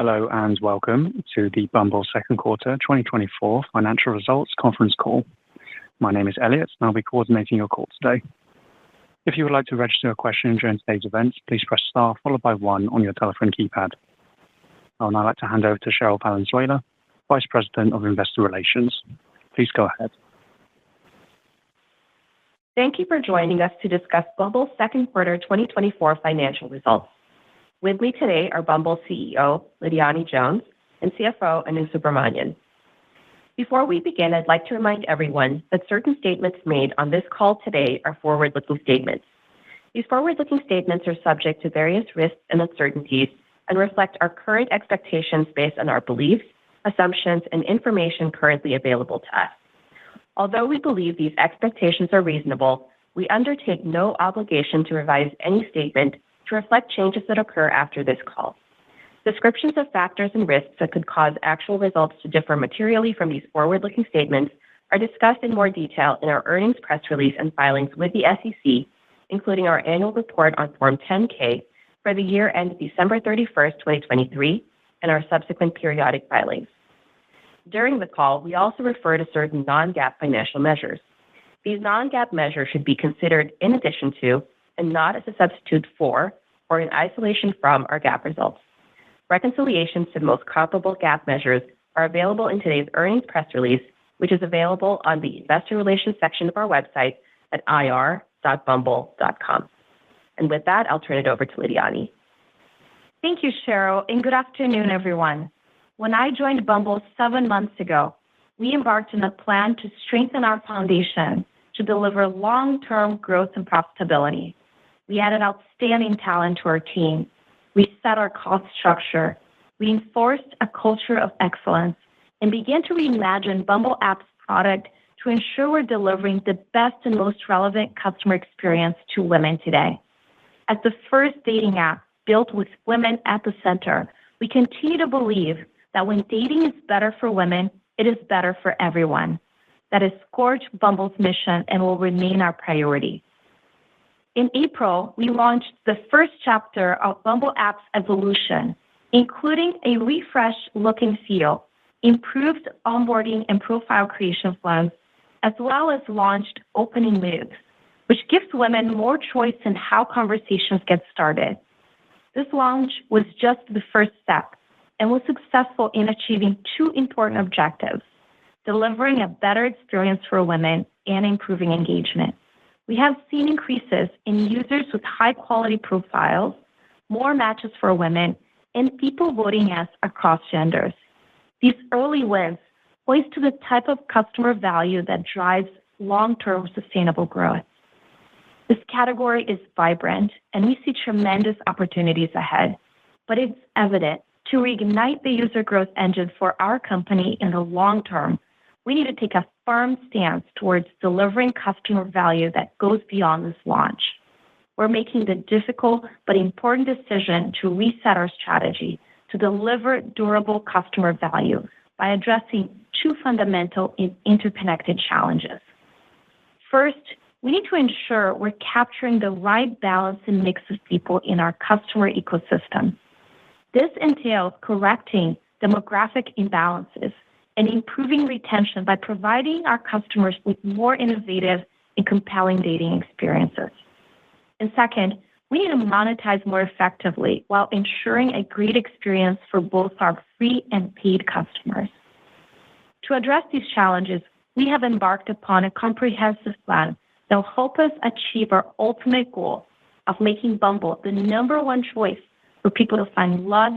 Hello and welcome to the Bumble second quarter 2024 financial results conference call. My name is Elliot and I'll be coordinating your call today. If you would like to register a question during today's event, please press star followed by 1 on your telephone keypad. I would now like to hand over to Cheryl Valenzuela, Vice President of Investor Relations. Please go ahead. Thank you for joining us to discuss Bumble's second quarter 2024 financial results. With me today are Bumble CEO, Lidiane Jones, and CFO, Anu Subramanian. Before we begin, I'd like to remind everyone that certain statements made on this call today are forward-looking statements. These forward-looking statements are subject to various risks and uncertainties and reflect our current expectations based on our beliefs, assumptions, and information currently available to us. Although we believe these expectations are reasonable, we undertake no obligation to revise any statement to reflect changes that occur after this call. Descriptions of factors and risks that could cause actual results to differ materially from these forward-looking statements are discussed in more detail in our earnings press release and filings with the SEC, including our annual report on Form 10-K for the year ended December 31st, 2023, and our subsequent periodic filings. During the call, we also refer to certain non-GAAP financial measures. These non-GAAP measures should be considered in addition to, and not as a substitute for, or in isolation from, our GAAP results. Reconciliations to the most comparable GAAP measures are available in today's earnings press release, which is available on the Investor Relations section of our website at ir.bumble.com. And with that, I'll turn it over to Lidiane. Thank you, Cheryl, and good afternoon, everyone. When I joined Bumble 7 months ago, we embarked on a plan to strengthen our foundation to deliver long-term growth and profitability. We added outstanding talent to our team. We set our cost structure. We enforced a culture of excellence and began to reimagine Bumble app's product to ensure we're delivering the best and most relevant customer experience to women today. As the first dating app built with women at the center, we continue to believe that when dating is better for women, it is better for everyone. That is core to Bumble's mission and will remain our priority. In April, we launched the first chapter of Bumble app's evolution, including a refreshed look and feel, improved onboarding and profile creation flows, as well as launched opening moves, which gives women more choice in how conversations get started. This launch was just the first step and was successful in achieving 2 important objectives: delivering a better experience for women and improving engagement. We have seen increases in users with high-quality profiles, more matches for women, and people voting us across genders. These early wins point to the type of customer value that drives long-term sustainable growth. This category is vibrant, and we see tremendous opportunities ahead, but it's evident to reignite the user growth engine for our company in the long term, we need to take a firm stance towards delivering customer value that goes beyond this launch. We're making the difficult but important decision to reset our strategy to deliver durable customer value by addressing 2 fundamental and interconnected challenges. First, we need to ensure we're capturing the right balance and mix of people in our customer ecosystem. This entails correcting demographic imbalances and improving retention by providing our customers with more innovative and compelling dating experiences. And second, we need to monetize more effectively while ensuring a great experience for both our free and paid customers. To address these challenges, we have embarked upon a comprehensive plan that will help us achieve our ultimate goal of making Bumble the number 1 choice for people to find love,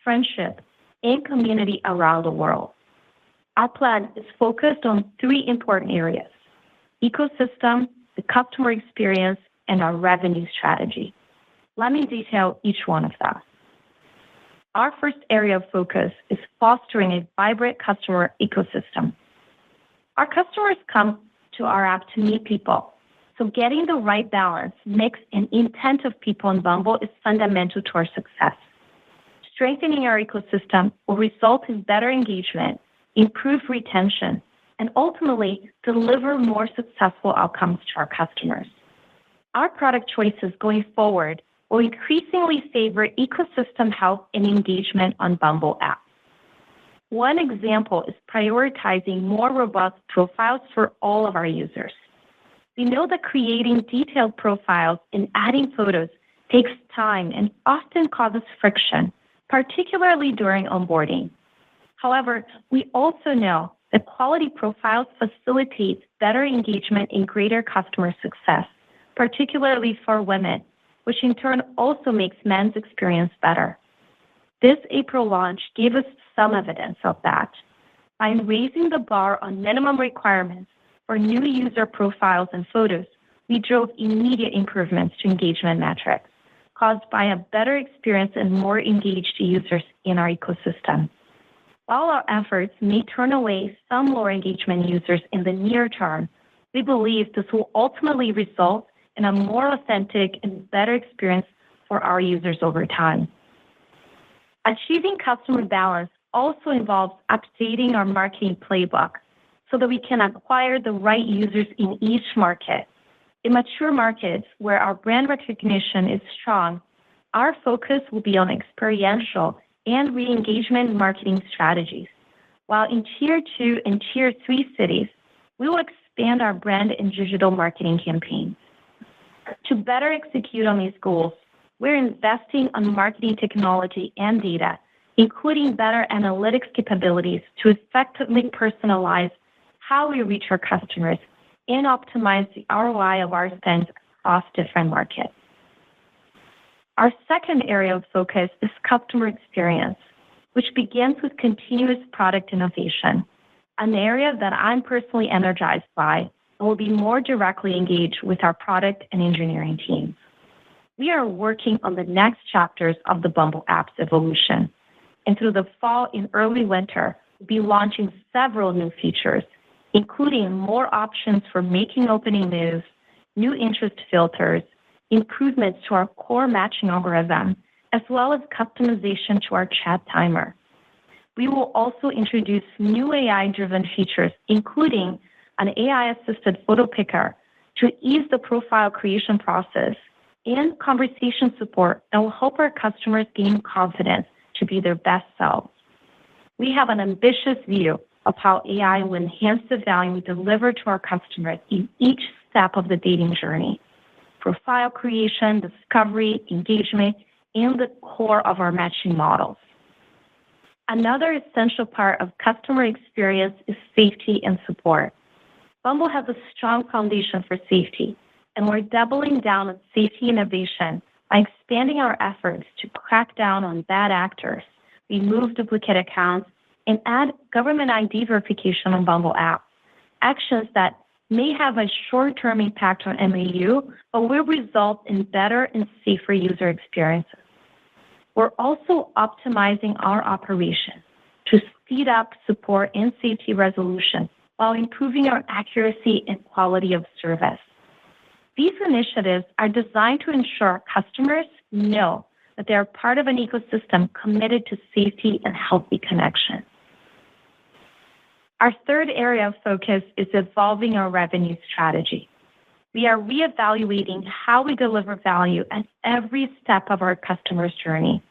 friendship, and community around the world. Our plan is focused on 3 important areas: ecosystem, the customer experience, and our revenue strategy. Let me detail each one of them. Our first area of focus is fostering a vibrant customer ecosystem. Our customers come to our app to meet people, so getting the right balance, mix, and intent of people in Bumble is fundamental to our success. Strengthening our ecosystem will result in better engagement, improve retention, and ultimately deliver more successful outcomes to our customers. Our product choices going forward will increasingly favor ecosystem health and engagement on Bumble app. One example is prioritizing more robust profiles for all of our users. We know that creating detailed profiles and adding photos takes time and often causes friction, particularly during onboarding. However, we also know that quality profiles facilitate better engagement and greater customer success, particularly for women, which in turn also makes men's experience better. This April launch gave us some evidence of that. By raising the bar on minimum requirements for new user profiles and photos, we drove immediate improvements to engagement metrics caused by a better experience and more engaged users in our ecosystem. While our efforts may turn away some lower engagement users in the near term, we believe this will ultimately result in a more authentic and better experience for our users over time. Achieving customer balance also involves updating our marketing playbook so that we can acquire the right users in each market. In mature markets where our brand recognition is strong, our focus will be on experiential and re-engagement marketing strategies. While in Tier 2 and Tier 3 cities, we will expand our brand and digital marketing campaigns. To better execute on these goals, we're investing on marketing technology and data, including better analytics capabilities to effectively personalize how we reach our customers and optimize the ROI of our spend across different markets. Our second area of focus is customer experience, which begins with continuous product innovation, an area that I'm personally energized by and will be more directly engaged with our product and engineering teams. We are working on the next chapters of the Bumble app's evolution, and through the fall and early winter, we'll be launching several new features, including more options for making opening moves, new interest filters, improvements to our core matching algorithm, as well as customization to our chat timer. We will also introduce new AI-driven features, including an AI-assisted photo picker to ease the profile creation process and conversation support that will help our customers gain confidence to be their best selves. We have an ambitious view of how AI will enhance the value we deliver to our customers in each step of the dating journey: profile creation, discovery, engagement, and the core of our matching models. Another essential part of customer experience is safety and support. Bumble has a strong foundation for safety, and we're doubling down on safety innovation by expanding our efforts to crack down on bad actors, remove duplicate accounts, and add government ID verification on Bumble app, actions that may have a short-term impact on MAU, but will result in better and safer user experiences. We're also optimizing our operations to speed up support and safety resolution while improving our accuracy and quality of service. These initiatives are designed to ensure customers know that they are part of an ecosystem committed to safety and healthy connection. Our third area of focus is evolving our revenue strategy. We are reevaluating how we deliver value at every step of our customer's journey,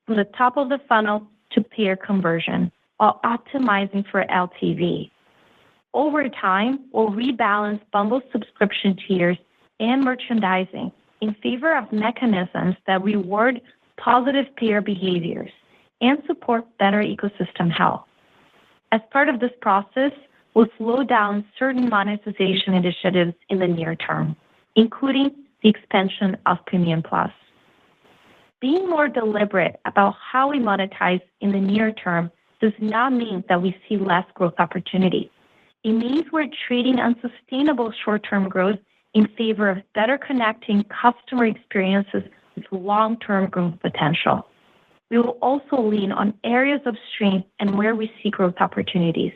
from the top of the funnel to payer conversion, while optimizing for LTV. Over time, we'll rebalance Bumble subscription tiers and merchandising in favor of mechanisms that reward positive payer behaviors and support better ecosystem health. As part of this process, we'll slow down certain monetization initiatives in the near term, including the expansion of Premium Plus. Being more deliberate about how we monetize in the near term does not mean that we see less growth opportunity. It means we're trading unsustainable short-term growth in favor of better connecting customer experiences with long-term growth potential. We will also lean on areas of strength and where we see growth opportunities,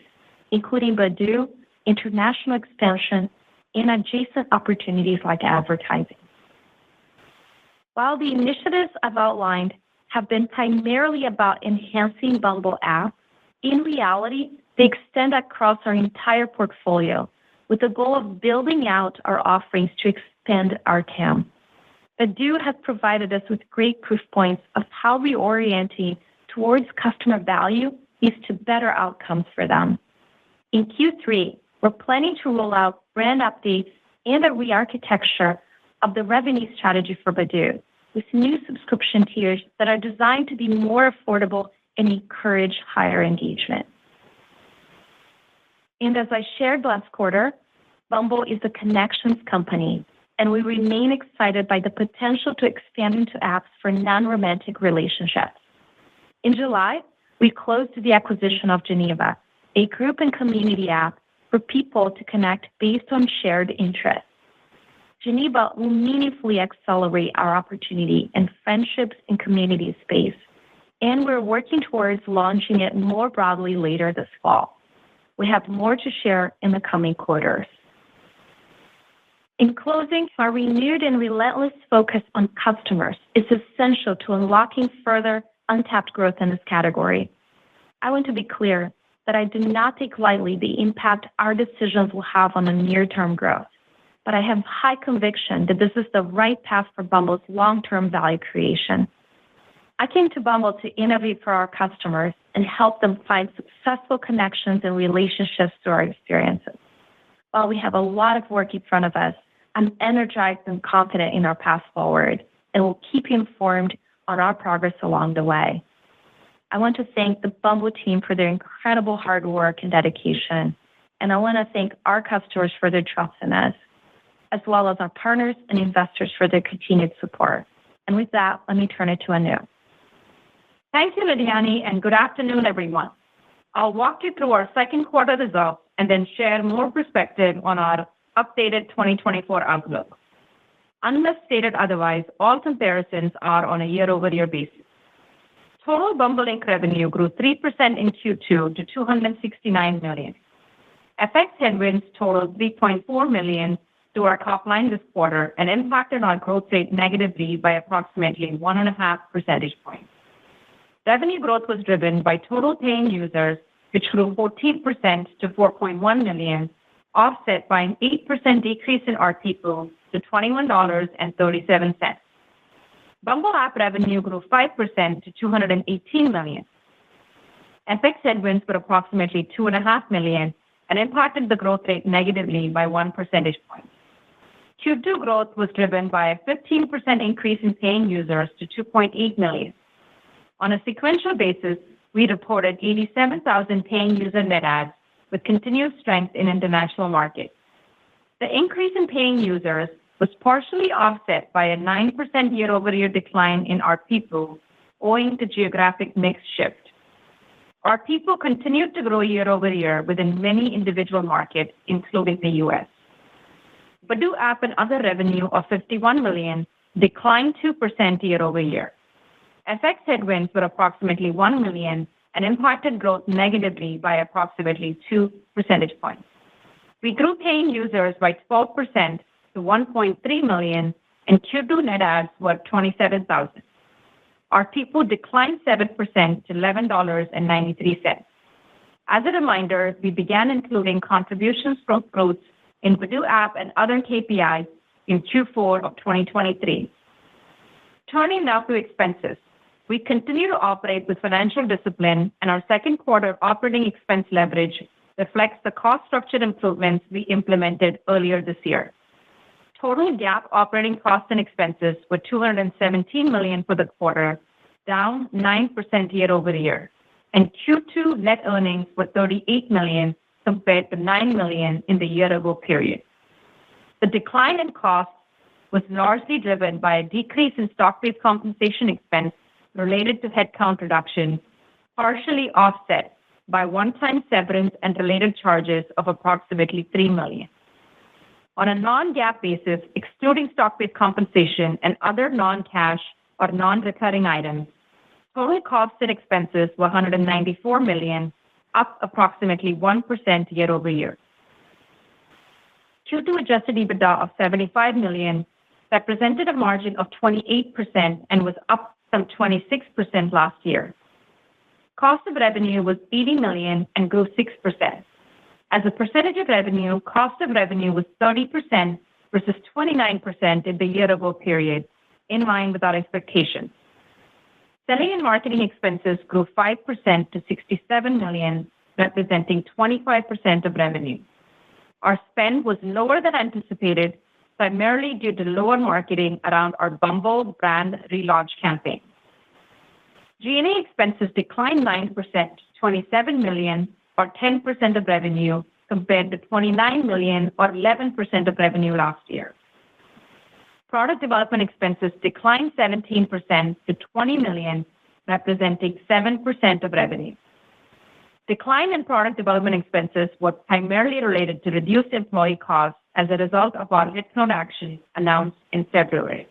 including Badoo, international expansion, and adjacent opportunities like advertising. While the initiatives I've outlined have been primarily about enhancing Bumble app, in reality, they extend across our entire portfolio with the goal of building out our offerings to expand our TAM. Badoo has provided us with great proof points of how reorienting towards customer value leads to better outcomes for them. In Q3, we're planning to roll out brand updates and a re-architecture of the revenue strategy for Badoo, with new subscription tiers that are designed to be more affordable and encourage higher engagement. And as I shared last quarter, Bumble is a connections company, and we remain excited by the potential to expand into apps for non-romantic relationships. In July, we closed the acquisition of Geneva, a group and community app for people to connect based on shared interests. Geneva will meaningfully accelerate our opportunity in friendships and community space, and we're working towards launching it more broadly later this fall. We have more to share in the coming quarters. In closing, our renewed and relentless focus on customers is essential to unlocking further untapped growth in this category. I want to be clear that I do not take lightly the impact our decisions will have on the near-term growth, but I have high conviction that this is the right path for Bumble's long-term value creation. I came to Bumble to innovate for our customers and help them find successful connections and relationships through our experiences. While we have a lot of work in front of us, I'm energized and confident in our path forward, and will keep you informed on our progress along the way. I want to thank the Bumble team for their incredible hard work and dedication, and I want to thank our customers for their trust in us, as well as our partners and investors for their continued support. And with that, let me turn it to Anu. Thank you, Lidiane, and good afternoon, everyone. I'll walk you through our second quarter results and then share more perspective on our updated 2024 outlook. Unless stated otherwise, all comparisons are on a year-over-year basis. Total Bumble Inc. revenue grew 3% in Q2 to $269 million. FX headwinds totaled $3.4 million to our top line this quarter and impacted our growth rate negatively by approximately 1.5 percentage points. Revenue growth was driven by total paying users, which grew 14% to 4.1 million, offset by an 8% decrease in ARPPU to $21.37. Bumble app revenue grew 5% to $218 million. FX headwinds were approximately $2.5 million and impacted the growth rate negatively by 1 percentage point. Q2 growth was driven by a 15% increase in paying users to 2.8 million. On a sequential basis, we reported 87,000 paying user net adds with continued strength in international markets. The increase in paying users was partially offset by a 9% year-over-year decline in ARPPU, owing to geographic mix shift. ARPPU continued to grow year-over-year within many individual markets, including the U.S. Badoo app and other revenue of $51 million declined 2% year-over-year. FX headwinds were approximately $1 million and impacted growth negatively by approximately 2 percentage points. We grew paying users by 12% to 1.3 million, and Q2 net adds were 27,000. ARPPU declined 7% to $11.93. As a reminder, we began including contributions from growth in Badoo app and other KPIs in Q4 of 2023. Turning now to expenses. We continue to operate with financial discipline, and our second quarter operating expense leverage reflects the cost structure improvements we implemented earlier this year. Total GAAP operating costs and expenses were $217 million for the quarter, down 9% year-over-year, and Q2 net earnings were $38 million compared to $9 million in the year-ago period. The decline in costs was largely driven by a decrease in stock-based compensation expense related to headcount reduction, partially offset by one-time severance and related charges of approximately $3 million. On a non-GAAP basis, excluding stock-based compensation and other non-cash or non-recurring items, total costs and expenses were $194 million, up approximately 1% year-over-year. Q2 adjusted EBITDA of $75 million represented a margin of 28% and was up from 26% last year. Cost of revenue was $80 million and grew 6%. As a percentage of revenue, cost of revenue was 30% versus 29% in the year-ago period, in line with our expectations. Selling and marketing expenses grew 5% to $67 million, representing 25% of revenue. Our spend was lower than anticipated, primarily due to lower marketing around our Bumble brand relaunch campaign. G&A expenses declined 9% to $27 million, or 10% of revenue, compared to $29 million, or 11% of revenue last year. Product development expenses declined 17% to $20 million, representing 7% of revenue. Decline in product development expenses was primarily related to reduced employee costs as a result of our headcount action announced in February.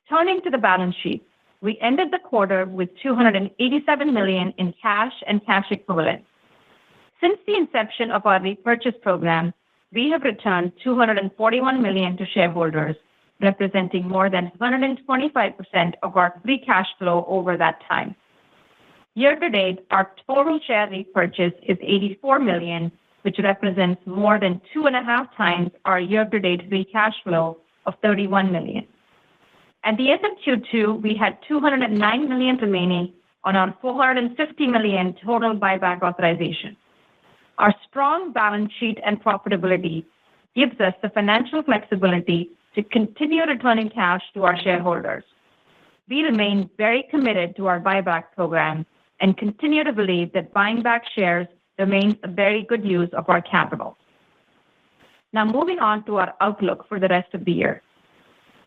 Turning to the balance sheet, we ended the quarter with $287 million in cash and cash equivalents. Since the inception of our repurchase program, we have returned $241 million to shareholders, representing more than 125% of our free cash flow over that time. Year-to-date, our total share repurchase is $84 million, which represents more than 2.5 times our year-to-date free cash flow of $31 million. At the end of Q2, we had $209 million remaining on our $450 million total buyback authorization. Our strong balance sheet and profitability gives us the financial flexibility to continue returning cash to our shareholders. We remain very committed to our buyback program and continue to believe that buying back shares remains a very good use of our capital. Now, moving on to our outlook for the rest of the year.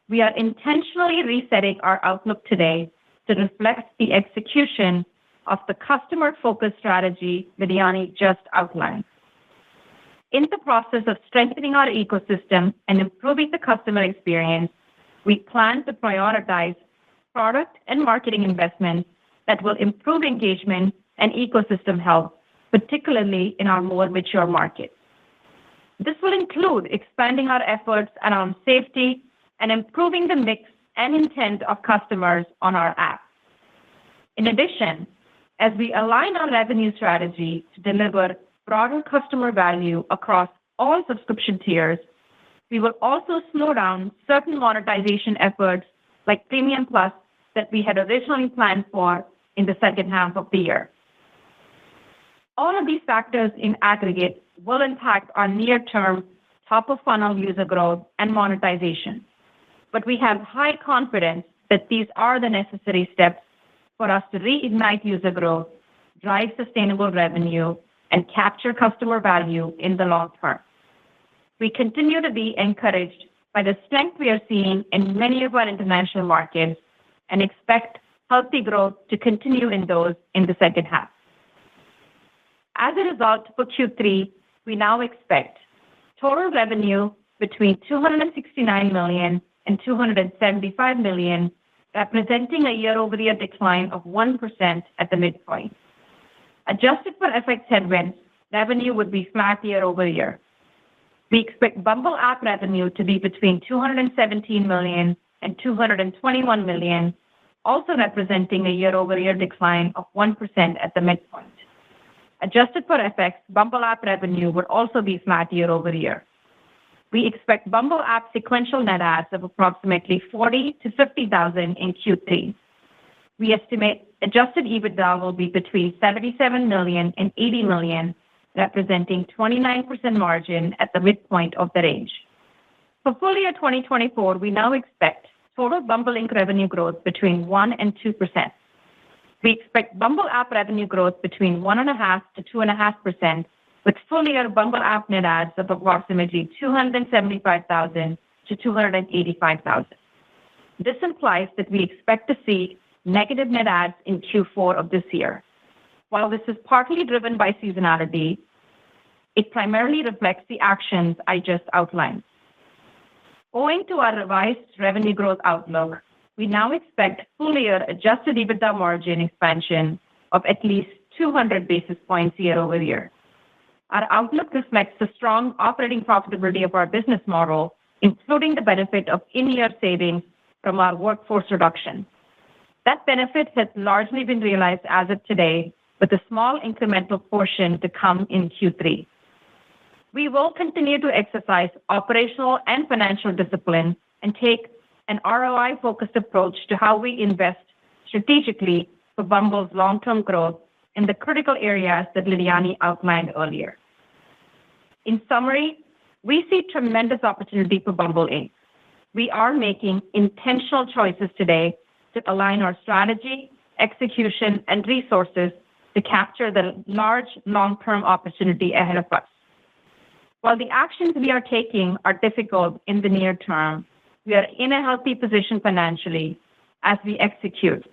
We are intentionally resetting our outlook today to reflect the execution of the customer-focused strategy Lidiane just outlined. In the process of strengthening our ecosystem and improving the customer experience, we plan to prioritize product and marketing investments that will improve engagement and ecosystem health, particularly in our more mature markets. This will include expanding our efforts around safety and improving the mix and intent of customers on our app. In addition, as we align our revenue strategy to deliver broader customer value across all subscription tiers, we will also slow down certain monetization efforts like Premium Plus that we had originally planned for in the second half of the year. All of these factors in aggregate will impact our near-term top-of-funnel user growth and monetization, but we have high confidence that these are the necessary steps for us to reignite user growth, drive sustainable revenue, and capture customer value in the long term. We continue to be encouraged by the strength we are seeing in many of our international markets and expect healthy growth to continue in those in the second half. As a result, for Q3, we now expect total revenue between $269 million and $275 million, representing a year-over-year decline of 1% at the midpoint. Adjusted for FX headwinds, revenue would be flat year-over-year. We expect Bumble app revenue to be between $217 million and $221 million, also representing a year-over-year decline of 1% at the midpoint. Adjusted for FX, Bumble app revenue would also be flat year-over-year. We expect Bumble app sequential net adds of approximately 40,000 to 50,000 in Q3. We estimate adjusted EBITDA will be between $77 million and $80 million, representing 29% margin at the midpoint of the range. For full year 2024, we now expect total Bumble Inc. revenue growth between 1% and 2%. We expect Bumble app revenue growth between 1.5% to 2.5%, with full year Bumble app net adds of approximately 275,000 to 285,000. This implies that we expect to see negative net adds in Q4 of this year. While this is partly driven by seasonality, it primarily reflects the actions I just outlined. Owing to our revised revenue growth outlook, we now expect full year adjusted EBITDA margin expansion of at least 200 basis points year-over-year. Our outlook reflects the strong operating profitability of our business model, including the benefit of in-year savings from our workforce reduction. That benefit has largely been realized as of today, with a small incremental portion to come in Q3. We will continue to exercise operational and financial discipline and take an ROI-focused approach to how we invest strategically for Bumble's long-term growth in the critical areas that Lidiane outlined earlier. In summary, we see tremendous opportunity for Bumble Inc. We are making intentional choices today to align our strategy, execution, and resources to capture the large long-term opportunity ahead of us. While the actions we are taking are difficult in the near term, we are in a healthy position financially as we execute,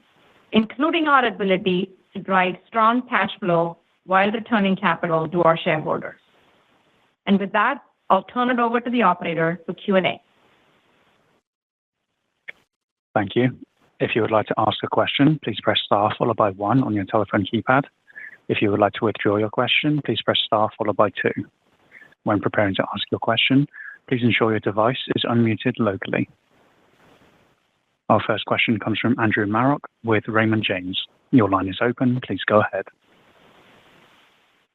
including our ability to drive strong cash flow while returning capital to our shareholders. And with that, I'll turn it over to the operator for Q&A. Thank you. If you would like to ask a question, please press star followed by 1 on your telephone keypad. If you would like to withdraw your question, please press star followed by 2. When preparing to ask your question, please ensure your device is unmuted locally. Our first question comes from Andrew Marok with Raymond James. Your line is open. Please go ahead.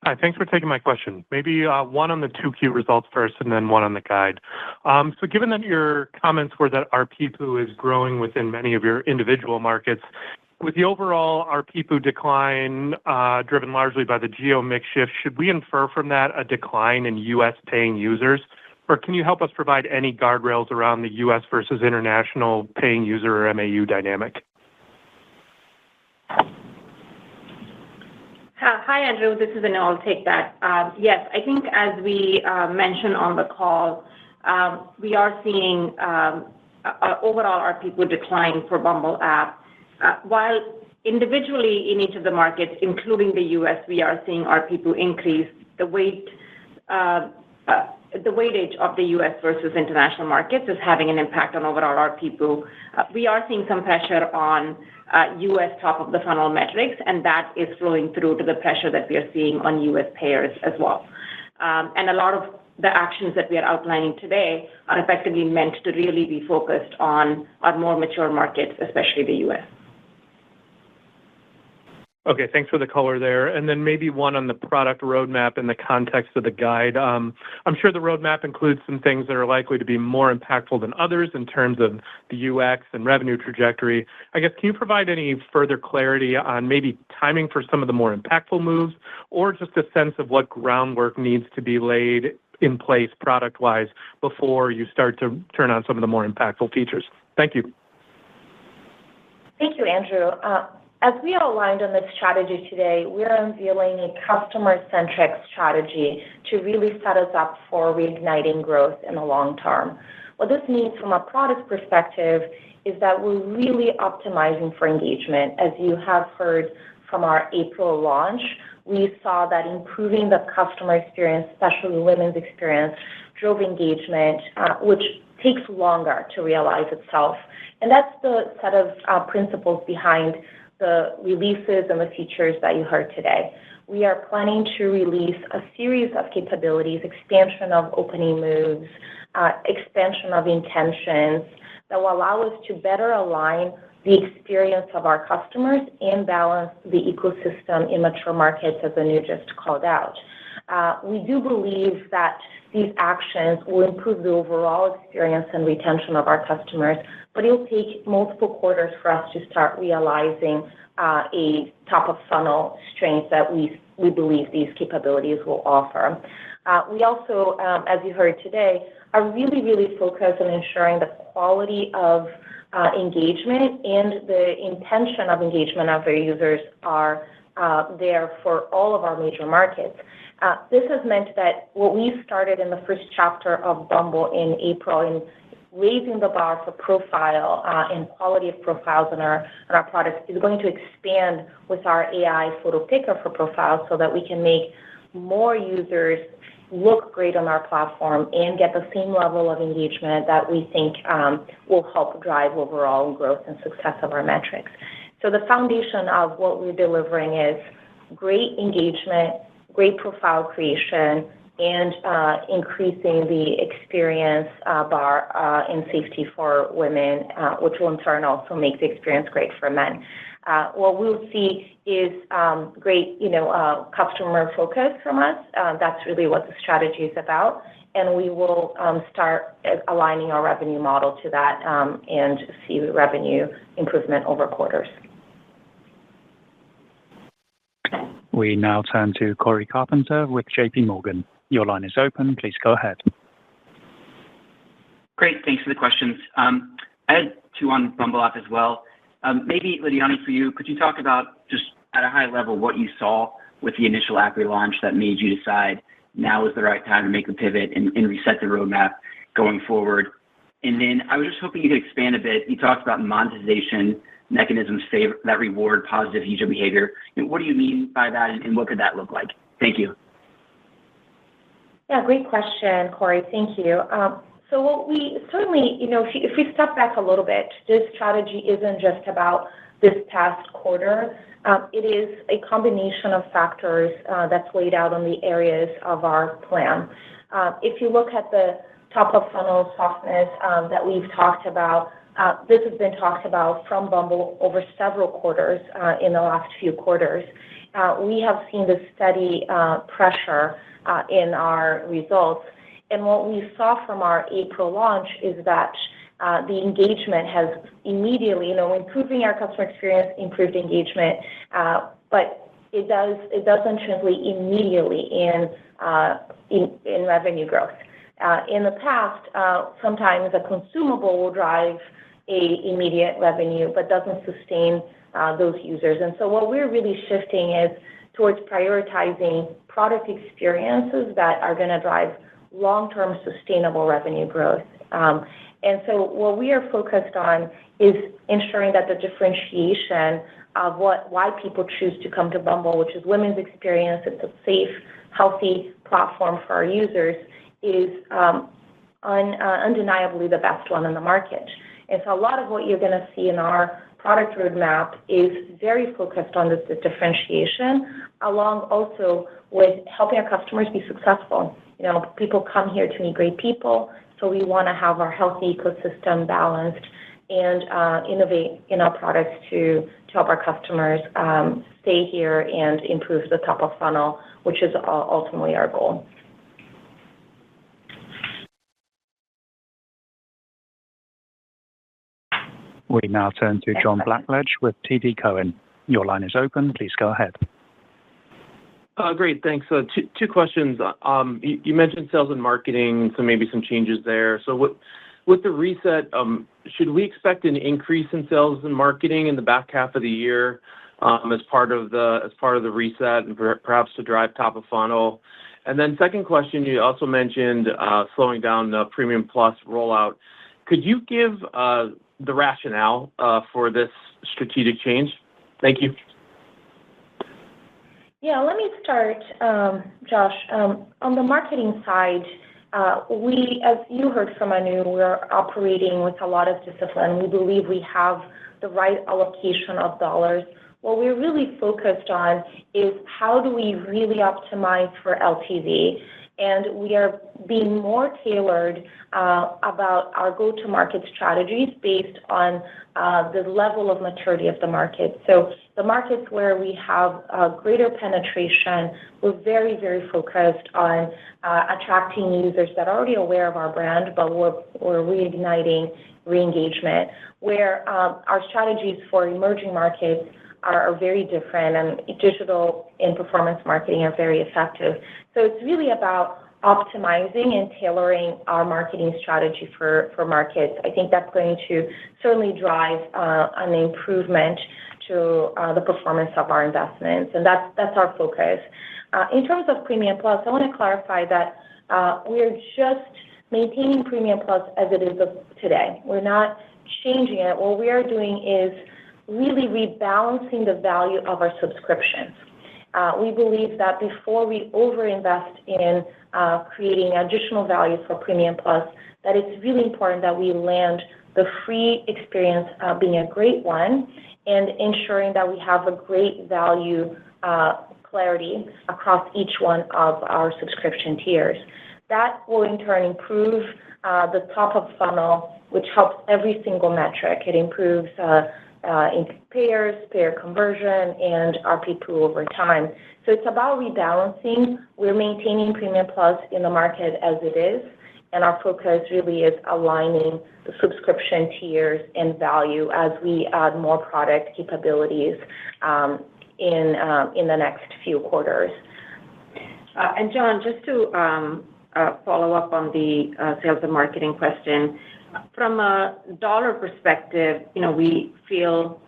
Hi, thanks for taking my question. Maybe one on the 2Q results first and then one on the guide. So given that your comments were that ARPPU is growing within many of your individual markets, with the overall ARPPU decline driven largely by the geo mix shift, should we infer from that a decline in U.S. paying users? Or can you help us provide any guardrails around the U.S. versus international paying user or MAU dynamic? Hi, Andrew. This is Anu. I'll take that. Yes, I think as we mentioned on the call, we are seeing overall ARPPU decline for Bumble app. While individually in each of the markets, including the U.S., we are seeing ARPPU increase, the weightage of the U.S. versus international markets is having an impact on overall ARPPU. We are seeing some pressure on U.S. top of the funnel metrics, and that is flowing through to the pressure that we are seeing on U.S. payers as well. And a lot of the actions that we are outlining today are effectively meant to really be focused on our more mature markets, especially the U.S. Okay, thanks for the color there. And then maybe one on the product roadmap in the context of the guide. I'm sure the roadmap includes some things that are likely to be more impactful than others in terms of the UX and revenue trajectory. I guess, can you provide any further clarity on maybe timing for some of the more impactful moves, or just a sense of what groundwork needs to be laid in place product-wise before you start to turn on some of the more impactful features? Thank you. Thank you, Andrew. As we outlined on this strategy today, we're unveiling a customer-centric strategy to really set us up for reigniting growth in the long term. What this means from a product perspective is that we're really optimizing for engagement. As you have heard from our April launch, we saw that improving the customer experience, especially women's experience, drove engagement, which takes longer to realize itself. And that's the set of principles behind the releases and the features that you heard today. We are planning to release a series of capabilities, expansion of opening moves, expansion of intentions that will allow us to better align the experience of our customers and balance the ecosystem in mature markets, as Anu just called out. We do believe that these actions will improve the overall experience and retention of our customers, but it'll take multiple quarters for us to start realizing a top-of-funnel strength that we believe these capabilities will offer. We also, as you heard today, are really, really focused on ensuring the quality of engagement and the intention of engagement of our users are there for all of our major markets. This has meant that what we started in the first chapter of Bumble in April in raising the bar for profile and quality of profiles in our products is going to expand with our AI photo picker for profiles so that we can make more users look great on our platform and get the same level of engagement that we think will help drive overall growth and success of our metrics. So the foundation of what we're delivering is great engagement, great profile creation, and increasing the experience bar in safety for women, which will in turn also make the experience great for men. What we'll see is great, customer focus from us. That's really what the strategy is about. and we will start aligning our revenue model to that and see revenue improvement over quarters. We now turn to Cory Carpenter with JP Morgan. Your line is open. Please go ahead. Great. Thanks for the questions. I had two on Bumble app as well. Maybe, Lidiane, for you, could you talk about just at a high level what you saw with the initial app relaunch that made you decide now is the right time to make the pivot and reset the roadmap going forward? And then I was just hoping you could expand a bit. You talked about monetization mechanisms that reward positive user behavior. What do you mean by that, and what could that look like? Thank you. Yeah, great question, Cory. Thank you. So what we certainly, if we step back a little bit, this strategy isn't just about this past quarter. It is a combination of factors that's laid out on the areas of our plan. If you look at the top of funnel softness that we've talked about, this has been talked about from Bumble over several quarters in the last few quarters. We have seen the steady pressure in our results. And what we saw from our April launch is that the engagement has immediately, improving our customer experience, improved engagement, but it doesn't translate immediately in revenue growth. In the past, sometimes a consumable will drive a immediate revenue, but doesn't sustain those users. And so what we're really shifting is towards prioritizing product experiences that are going to drive long-term sustainable revenue growth. And so what we are focused on is ensuring that the differentiation of why people choose to come to Bumble, which is women's experience, it's a safe, healthy platform for our users, is undeniably the best one in the market. And so a lot of what you're going to see in our product roadmap is very focused on this differentiation, along also with helping our customers be successful. People come here to meet great people, so we want to have our healthy ecosystem balanced and innovate in our products to help our customers stay here and improve the top of funnel, which is ultimately our goal. We now turn to John Blackledge with TD Cowen. Your line is open. Please go ahead. Great, thanks. Two questions. You mentioned sales and marketing, so maybe some changes there. So with the reset, should we expect an increase in sales and marketing in the back half of the year as part of the reset and perhaps to drive top of funnel? And then second question, you also mentioned slowing down the Premium Plus rollout. Could you give the rationale for this strategic change? Thank you. Yeah, let me start, Josh. On the marketing side, we, as you heard from Anu, we're operating with a lot of discipline. We believe we have the right allocation of dollars. What we're really focused on is how do we really optimize for LTV, and we are being more tailored about our go-to-market strategies based on the level of maturity of the market. So the markets where we have greater penetration, we're very, very focused on attracting users that are already aware of our brand, but we're reigniting re-engagement, where our strategies for emerging markets are very different, and digital and performance marketing are very effective. So it's really about optimizing and tailoring our marketing strategy for markets. I think that's going to certainly drive an improvement to the performance of our investments, and that's our focus. In terms of Premium Plus, I want to clarify that we're just maintaining Premium Plus as it is today. We're not changing it. What we are doing is really rebalancing the value of our subscriptions. We believe that before we overinvest in creating additional value for Premium Plus, that it's really important that we land the free experience being a great one and ensuring that we have a great value clarity across each one of our subscription tiers. That will in turn improve the top of funnel, which helps every single metric. It improves in payers, payer conversion, and RPPU over time. So it's about rebalancing. We're maintaining Premium Plus in the market as it is, and our focus really is aligning the subscription tiers and value as we add more product capabilities in the next few quarters. And John, just to follow up on the sales and marketing question, from a dollar perspective, we feel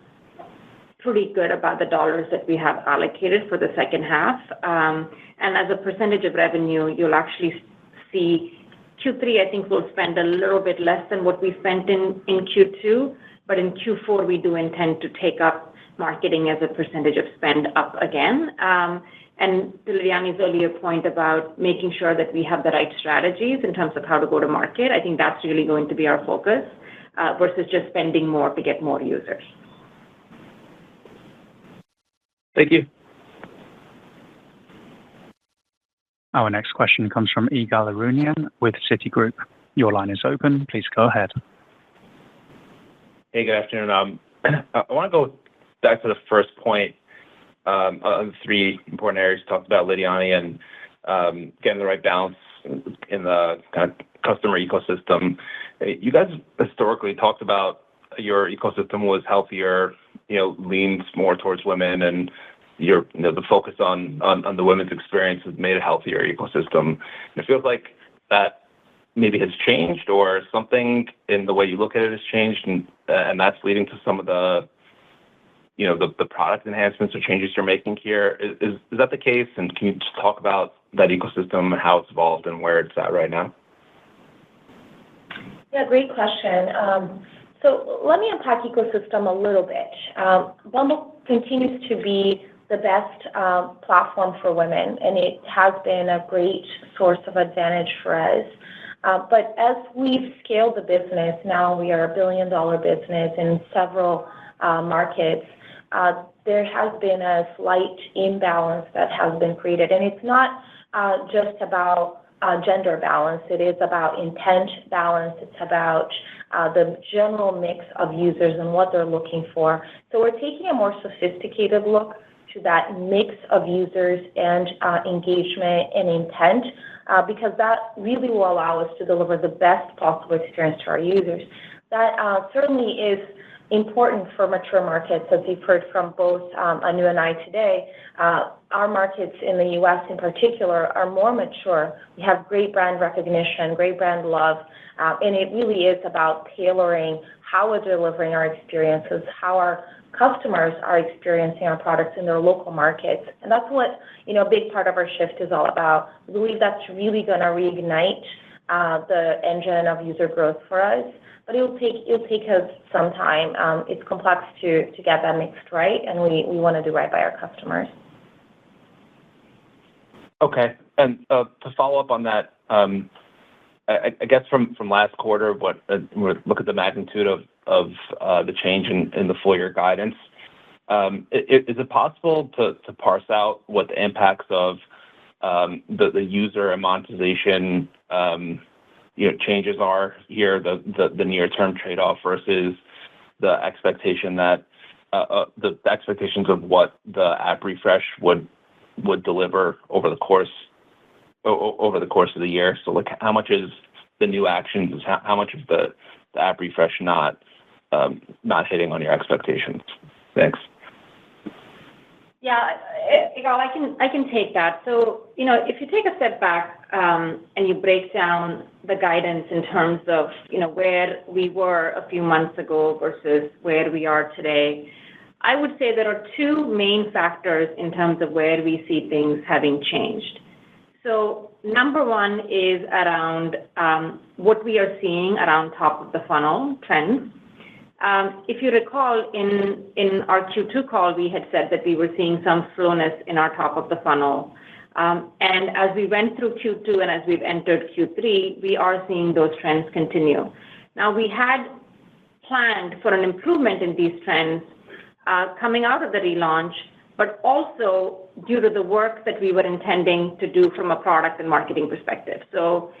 pretty good about the dollars that we have allocated for the second half. And as a percentage of revenue, you'll actually see Q3, I think we'll spend a little bit less than what we spent in Q2, but in Q4, we do intend to take up marketing as a percentage of spend up again. And to Lidiane's earlier point about making sure that we have the right strategies in terms of how to go to market, I think that's really going to be our focus versus just spending more to get more users. Thank you. Our next question comes from Ygal Arounian with Citigroup. Your line is open. Please go ahead. Hey, good afternoon. I want to go back to the first point of the three important areas you talked about, Lidiane, and getting the right balance in the kind of customer ecosystem. You guys historically talked about your ecosystem was healthier, leans more towards women, and the focus on the women's experience has made a healthier ecosystem. And it feels like that maybe has changed, or something in the way you look at it has changed, and that's leading to some of the product enhancements or changes you're making here. Is that the case? And can you just talk about that ecosystem and how it's evolved and where it's at right now? Yeah, great question. So let me unpack ecosystem a little bit. Bumble continues to be the best platform for women, and it has been a great source of advantage for us. But as we've scaled the business, now we are a $1 billion business in several markets, there has been a slight imbalance that has been created. And it's not just about gender balance. It is about intent balance. It's about the general mix of users and what they're looking for. So we're taking a more sophisticated look to that mix of users and engagement and intent, because that really will allow us to deliver the best possible experience to our users. That certainly is important for mature markets, as you've heard from both Anu and I today. Our markets in the U.S. in particular are more mature. We have great brand recognition, great brand love, and it really is about tailoring how we're delivering our experiences, how our customers are experiencing our products in their local markets. And that's what, a big part of our shift is all about. We believe that's really going to reignite the engine of user growth for us, but it'll take us some time. It's complex to get that mixed right, and we want to do right by our customers. Okay. And to follow up on that, I guess from last quarter, look at the magnitude of the change in the full year guidance. Is it possible to parse out what the impacts of the user and monetization changes are here, the near term trade off versus the expectation that the expectations of what the app refresh would deliver over the course of the year? So like, how much is the new actions? How much is the app refresh not hitting on your expectations? Thanks. Yeah, I can take that. So, if you take a step back and you break down the guidance in terms of, where we were a few months ago versus where we are today, I would say there are two main factors in terms of where we see things having changed. So number one is around what we are seeing around top of the funnel trends. If you recall, in our Q2 call, we had said that we were seeing some slowness in our top of the funnel. And as we went through Q2 and as we've entered Q3, we are seeing those trends continue. Now, we had planned for an improvement in these trends coming out of the relaunch, but also due to the work that we were intending to do from a product and marketing perspective. So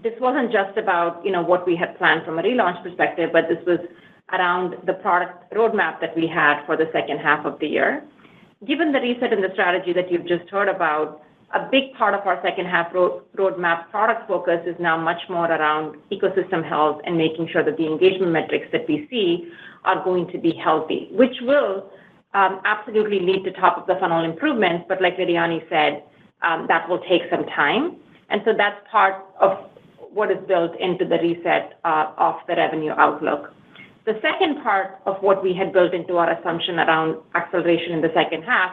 this wasn't just about, what we had planned from a relaunch perspective, but this was around the product roadmap that we had for the second half of the year. Given the reset in the strategy that you've just heard about, a big part of our second half roadmap product focus is now much more around ecosystem health and making sure that the engagement metrics that we see are going to be healthy, which will absolutely lead to top of the funnel improvements. But like Lidiane said, that will take some time. And so that's part of what is built into the reset of the revenue outlook. The second part of what we had built into our assumption around acceleration in the second half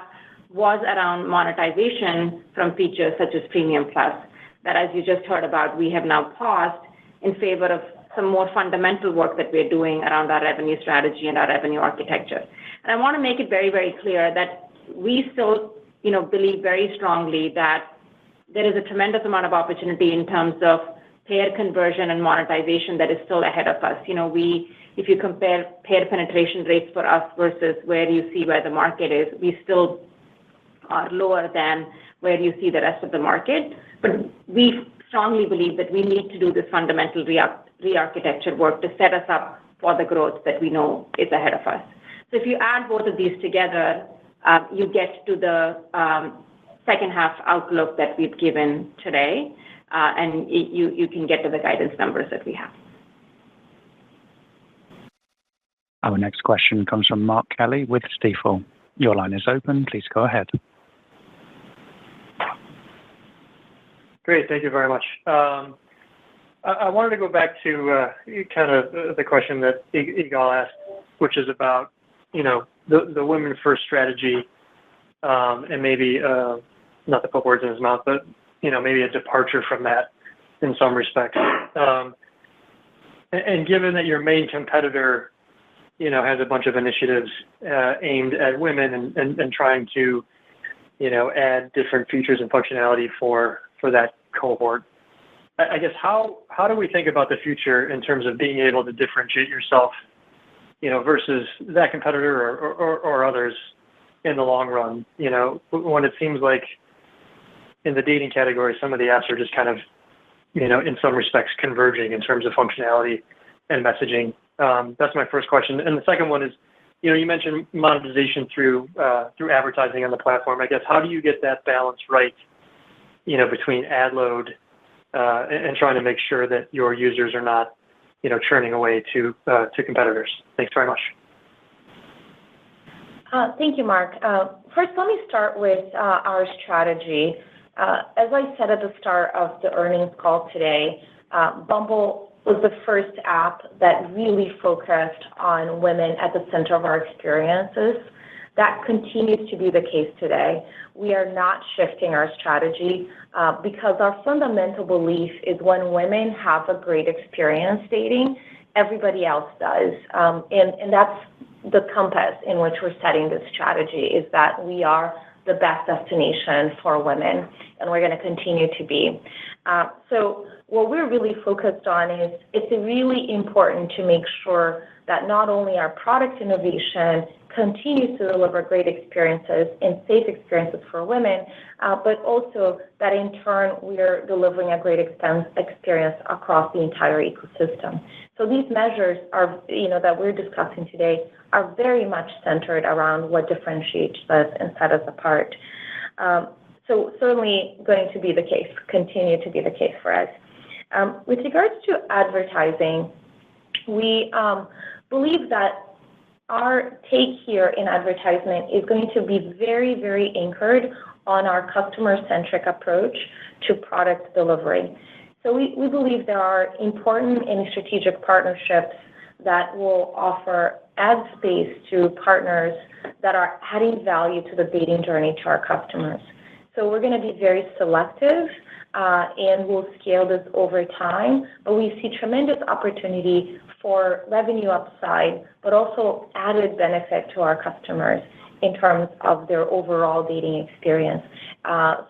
was around monetization from features such as Premium Plus, that as you just heard about, we have now paused in favor of some more fundamental work that we're doing around our revenue strategy and our revenue architecture. And I want to make it very, very clear that we still, believe very strongly that there is a tremendous amount of opportunity in terms of payer conversion and monetization that is still ahead of us. If you compare payer penetration rates for us versus where the market is, we still are lower than where you see the rest of the market. But we strongly believe that we need to do this fundamental re-architecture work to set us up for the growth that we know is ahead of us. So if you add both of these together, you get to the second half outlook that we've given today, and you can get to the guidance numbers that we have. Our next question comes from Mark Kelley with Stifel. Your line is open. Please go ahead. Great. Thank you very much. I wanted to go back to kind of the question that Igal asked, which is about, the women first strategy, and maybe, not to put words in his mouth, but, maybe a departure from that in some respects. And given that your main competitor, has a bunch of initiatives aimed at women and trying to, add different features and functionality for that cohort, I guess how do we think about the future in terms of being able to differentiate yourself, versus that competitor or others in the long run? When it seems like in the dating category, some of the apps are just kind of, in some respects converging in terms of functionality and messaging. That's my first question. And the second one is, you mentioned monetization through advertising on the platform. I guess how do you get that balance right, between ad load and trying to make sure that your users are not, churning away to competitors? Thanks very much. Thank you, Mark. First, let me start with our strategy. As I said at the start of the earnings call today, Bumble was the first app that really focused on women at the center of our experiences. That continues to be the case today. We are not shifting our strategy because our fundamental belief is when women have a great experience dating, everybody else does. And that's the compass in which we're setting this strategy, is that we are the best destination for women, and we're going to continue to be. So what we're really focused on is it's really important to make sure that not only our product innovation continues to deliver great experiences and safe experiences for women, but also that in turn we're delivering a great experience across the entire ecosystem. So these measures are, that we're discussing today are very much centered around what differentiates us and sets us apart. So certainly going to be the case, continue to be the case for us. With regards to advertising, we believe that our take here in advertisement is going to be very, very anchored on our customer-centric approach to product delivery. So we believe there are important and strategic partnerships that will offer ad space to partners that are adding value to the dating journey to our customers. So we're going to be very selective, and we'll scale this over time, but we see tremendous opportunity for revenue upside, but also added benefit to our customers in terms of their overall dating experience.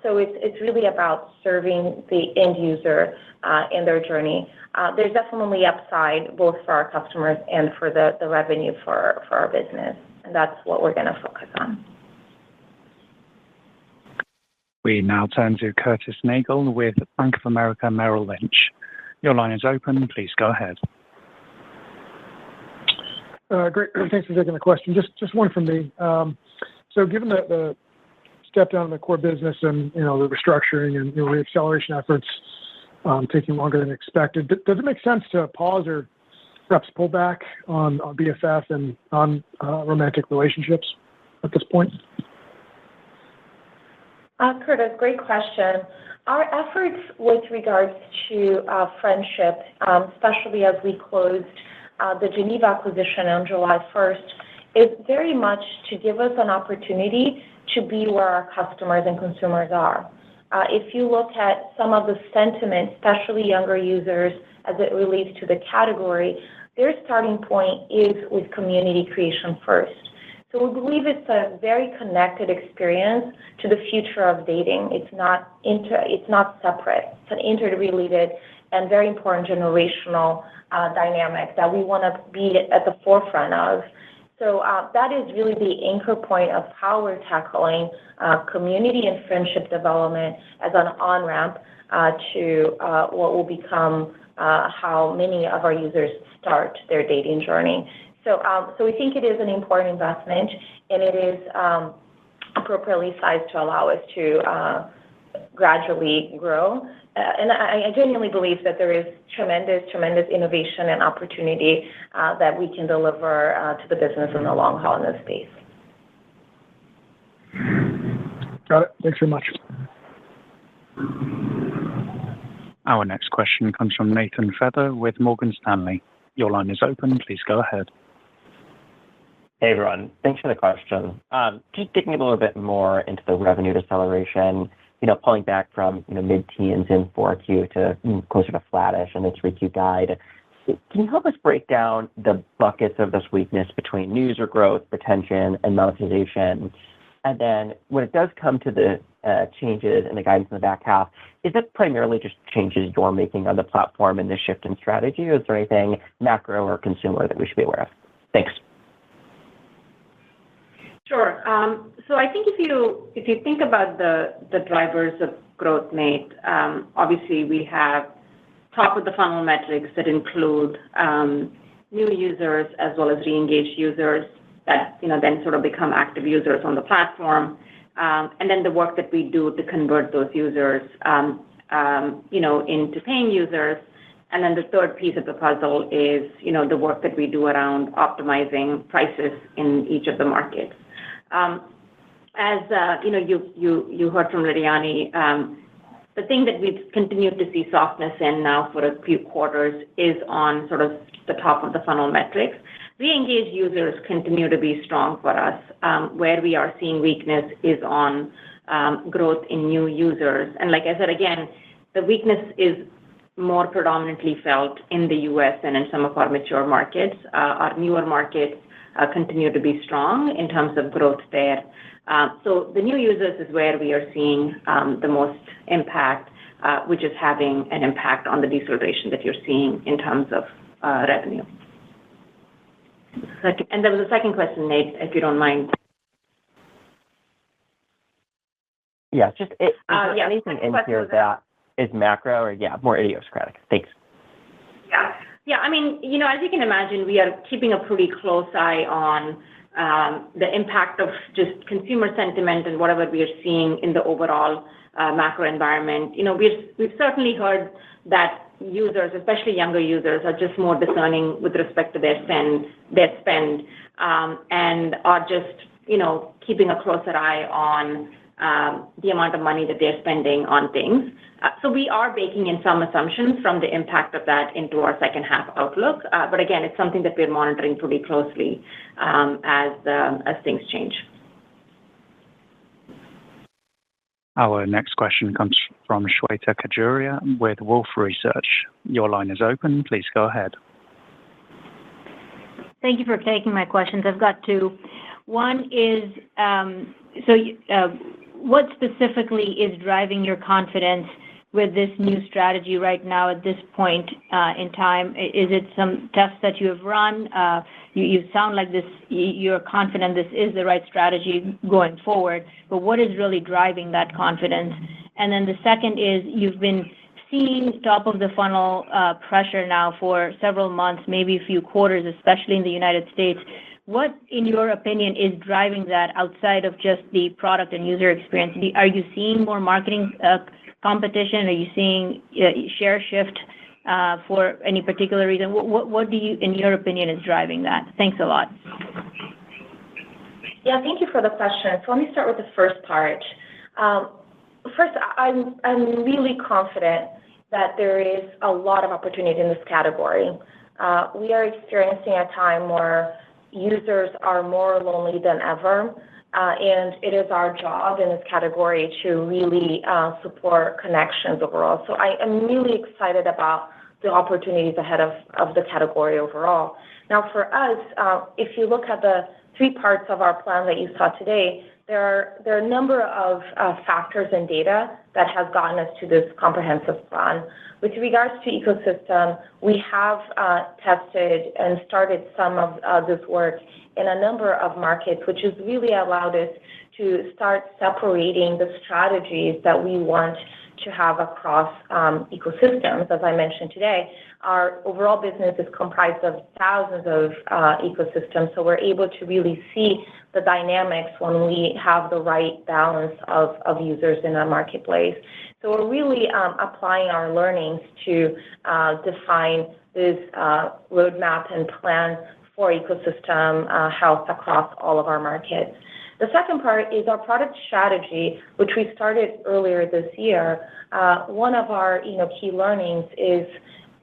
So it's really about serving the end user in their journey. There's definitely upside both for our customers and for the revenue for our business, and that's what we're going to focus on. We now turn to Curtis Nagle with Bank of America Merrill Lynch. Your line is open. Please go ahead. Great. Thanks for taking the question. Just one from me. So given the step down in the core business and, the restructuring and, reacceleration efforts taking longer than expected, does it make sense to pause or perhaps pull back on BFF and on romantic relationships at this point? Curtis, great question. Our efforts with regards to friendship, especially as we closed the Geneva acquisition on July 1st, is very much to give us an opportunity to be where our customers and consumers are. If you look at some of the sentiment, especially younger users, as it relates to the category, their starting point is with community creation first. So we believe it's a very connected experience to the future of dating. It's not separate. It's an interrelated and very important generational dynamic that we want to be at the forefront of. So that is really the anchor point of how we're tackling community and friendship development as an on-ramp to what will become how many of our users start their dating journey. So we think it is an important investment, and it is appropriately sized to allow us to gradually grow. And I genuinely believe that there is tremendous innovation and opportunity that we can deliver to the business in the long haul in this space. Got it. Thanks very much. Our next question comes from Nathan Feather with Morgan Stanley. Your line is open. Please go ahead. Hey, everyone. Thanks for the question. Just digging a little bit more into the revenue deceleration, pulling back from, mid-teens in 4Q to closer to flattish in the 3Q guide. Can you help us break down the buckets of this weakness between new user growth, retention, and monetization? And then when it does come to the changes in the guidance in the back half, is it primarily just changes you're making on the platform and the shift in strategy, or is there anything macro or consumer that we should be aware of? Thanks. Sure. So I think if you think about the drivers of growth, Nate, obviously we have top of the funnel metrics that include new users as well as re-engaged users that then sort of become active users on the platform, and then the work that we do to convert those users into paying users. And then the third piece of the puzzle is the work that we do around optimizing prices in each of the markets. As you heard from Lidiane, the thing that we've continued to see softness in now for a few quarters is on sort of the top of the funnel metrics. Re-engaged users continue to be strong for us. Where we are seeing weakness is on growth in new users. And like I said, again, the weakness is more predominantly felt in the U.S. than in some of our mature markets. Our newer markets continue to be strong in terms of growth there. So the new users is where we are seeing the most impact, which is having an impact on the deceleration that you're seeing in terms of revenue. And there was a second question, Nate, if you don't mind. Yeah, just is there anything in here that is macro or, more idiosyncratic? Thanks. Yeah, I mean, as you can imagine, we are keeping a pretty close eye on the impact of just consumer sentiment and whatever we are seeing in the overall macro environment. We've certainly heard that users, especially younger users, are just more discerning with respect to their spend, and are just, keeping a closer eye on the amount of money that they're spending on things. So we are baking in some assumptions from the impact of that into our second half outlook. But again, it's something that we're monitoring pretty closely as things change. Our next question comes from Shweta Khajuria with Wolfe Research. Your line is open. Please go ahead. Thank you for taking my questions. I've got two. One is, what specifically is driving your confidence with this new strategy right now at this point in time? Is it some tests that you have run? You sound like you're confident this is the right strategy going forward, but what is really driving that confidence? And then the second is, you've been seeing top of the funnel pressure now for several months, maybe a few quarters, especially in the United States. What, in your opinion, is driving that outside of just the product and user experience? Are you seeing more marketing competition? Are you seeing share shift for any particular reason? What do you, in your opinion, is driving that? Thanks a lot. Yeah, thank you for the question. So let me start with the first part. First, I'm really confident that there is a lot of opportunity in this category. We are experiencing a time where users are more lonely than ever, and it is our job in this category to really support connections overall. So I am really excited about the opportunities ahead of the category overall. Now, for us, if you look at the three parts of our plan that you saw today, there are a number of factors and data that has gotten us to this comprehensive plan. With regards to ecosystem, we have tested and started some of this work in a number of markets, which has really allowed us to start separating the strategies that we want to have across ecosystems. As I mentioned today, our overall business is comprised of thousands of ecosystems, so we're able to really see the dynamics when we have the right balance of users in our marketplace. So we're really applying our learnings to define this roadmap and plan for ecosystem health across all of our markets. The second part is our product strategy, which we started earlier this year. One of our key learnings is,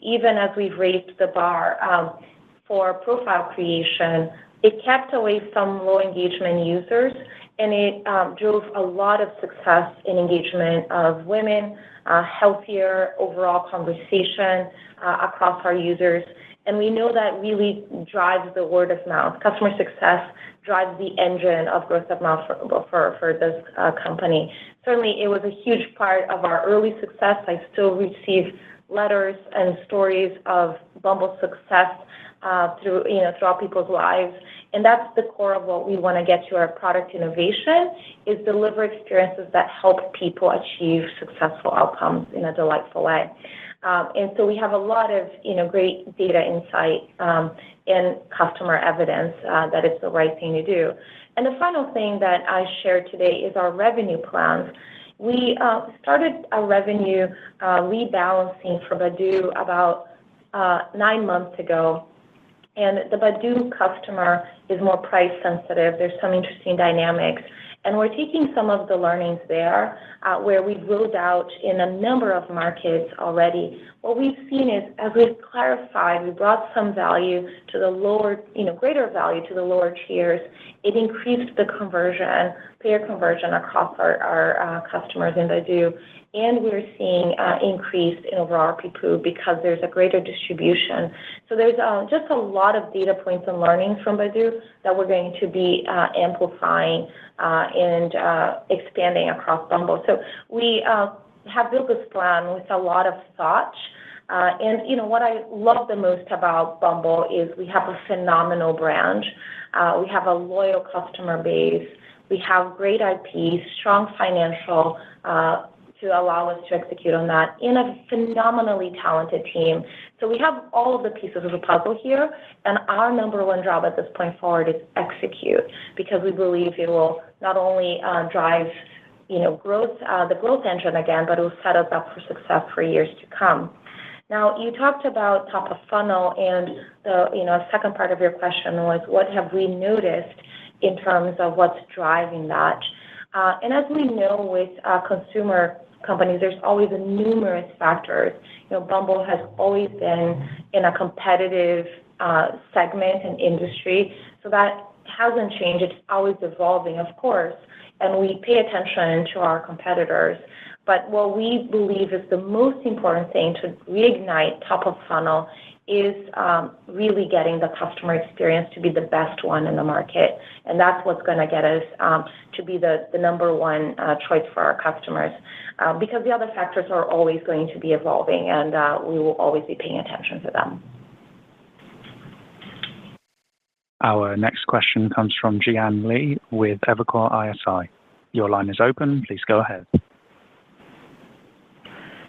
even as we've raised the bar for profile creation, it kept away some low engagement users, and it drove a lot of success in engagement of women, healthier overall conversation across our users. And we know that really drives the word of mouth. Customer success drives the engine of growth of mouth for this company. Certainly, it was a huge part of our early success. I still receive letters and stories of Bumble success throughout people's lives. And that's the core of what we want to get to our product innovation, is deliver experiences that help people achieve successful outcomes in a delightful way. And so we have a lot of great data insight and customer evidence that it's the right thing to do. And the final thing that I shared today is our revenue plans. We started a revenue rebalancing for Badoo about 9 months ago. And the Badoo customer is more price sensitive. There's some interesting dynamics. And we're taking some of the learnings there where we've rolled out in a number of markets already. What we've seen is, as we've clarified, we brought some value to the lower, greater value to the lower tiers. It increased the conversion, payer conversion across our customers in Badoo. And we're seeing increase in overall ARPPU because there's a greater distribution. So there's just a lot of data points and learnings from Badoo that we're going to be amplifying and expanding across Bumble. So we have built this plan with a lot of thought. And what I love the most about Bumble is we have a phenomenal brand. We have a loyal customer base. We have great IP, strong financial to allow us to execute on that, in a phenomenally talented team. So we have all of the pieces of the puzzle here, and our number one job at this point forward is execute, because we believe it will not only drive growth, the growth engine again, but it will set us up for success for years to come. Now, you talked about top of funnel, and the second part of your question was, what have we noticed in terms of what's driving that? And as we know with consumer companies, there's always numerous factors. Bumble has always been in a competitive segment and industry, so that hasn't changed. It's always evolving, of course, and we pay attention to our competitors. But what we believe is the most important thing to reignite top of funnel is really getting the customer experience to be the best one in the market. And that's what's going to get us to be the number one choice for our customers. Because the other factors are always going to be evolving, and we will always be paying attention to them. Our next question comes from Jian Li with Evercore ISI. Your line is open. Please go ahead.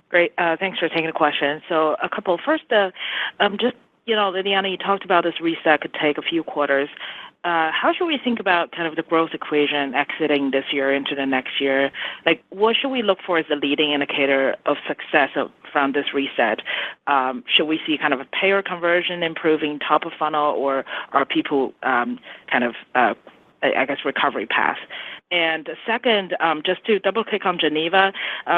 Great. Thanks for taking the question. So a couple. First, just, Lidiane, you talked about this reset could take a few quarters. How should we think about kind of the growth equation exiting this year into the next year? Like, what should we look for as a leading indicator of success from this reset? Should we see kind of a payer conversion improving top of funnel, or are people recovery path? And second, just to double click on Geneva,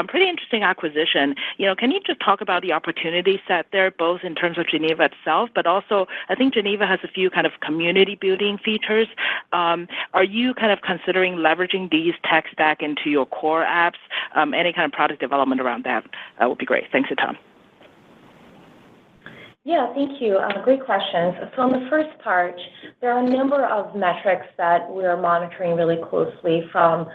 pretty interesting acquisition. Can you just talk about the opportunity set there, both in terms of Geneva itself, but also I think Geneva has a few kind of community building features. Are you kind of considering leveraging these tech stack into your core apps? Any kind of product development around that would be great. Thanks a ton. Yeah, thank you. Great questions. So on the first part, there are a number of metrics that we are monitoring really closely, from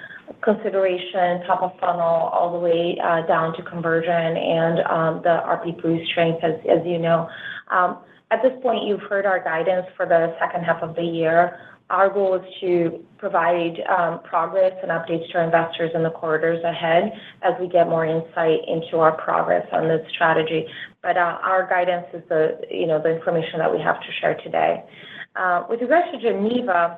consideration, top of funnel, all the way down to conversion and the RP strength, as you know. At this point, you've heard our guidance for the second half of the year. Our goal is to provide progress and updates to our investors in the quarters ahead as we get more insight into our progress on this strategy. But our guidance is the information that we have to share today. With regards to Geneva,